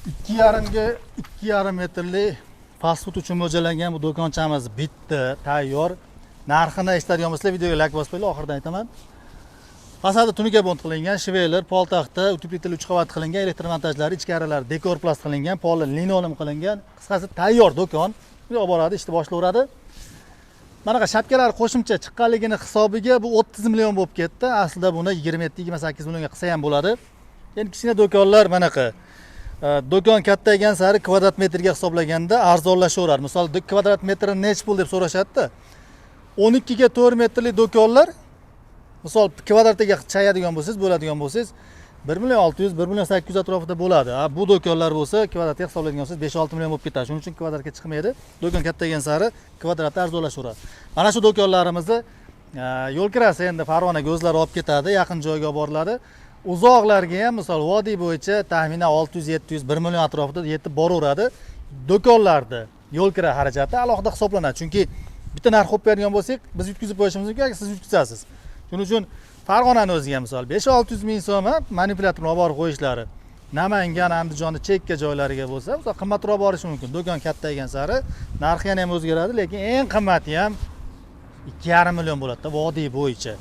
2,5 metrli fast food uchun mo'ljallangan bu do'konchamiz bitta tayyor. Narxini eshitadigan bo'lsanglar videoga like bosib qo'yinglar, oxirida aytaman. Fasadi tunuka bont qilingan, shveler, poltaxta, utilitli 3 qavat qilingan, elektr montajlari, ichkarilari dekor plast qilingan, poli linoleum qilingan. Qisqasi tayyor do'kon. Yo'q boradi, ishni boshlaveradi. Mana shapkalar qo'shimcha chiqqanligini hisobiga bu 30 million bo'lib ketdi. Aslida buni 27-28 millionga qilsa ham bo'ladi. Endi kichkina do'konlar manaqa. Do'kon kattaygan sari kvadrat metrga hisoblaganda arzonlashaveradi. Misol kvadrat metri necha pul deb so'rashadi-da. 12 ga 4 metrli do'konlar misol kvadratiga chayadigan bo'lsangiz, bo'ladigan bo'lsangiz 1 million 600, 1 million 800 atrofida bo'ladi. Bu do'konlar bo'lsa kvadratga hisoblaydigan bo'lsangiz 5-6 million bo'lib ketadi. Shuning uchun kvadratga chiqmaydi. Do'kon kattaygan sari kvadratda arzonlashaveradi. Mana shu do'konlarimizni yo'l kirasi endi Farg'onaga o'zlari olib ketadi, yaqin joyga olib boriladi. Uzoqlarga ham misol vodiy bo'yicha taxminan 600-700, 1 million atrofida yetib boraveradi. Do'konlarda yo'l kira xarajati alohida hisoblanadi. Chunki bitta narx qo'yib bergan bo'lsak, biz yutkazib qo'yishimiz mumkin, siz yutkazasiz. Shuning uchun Farg'onani o'ziga misol 5-600 ming so'm manipulyatorni olib borib qo'yishlari, Namangan, Andijonda chekka joylariga bo'lsa, misol qimmatroq borishi mumkin. Do'kon kattaygan sari narxi ham o'zgaradi, lekin eng qimmati ham 2,5 million bo'ladi-da vodiy bo'yicha.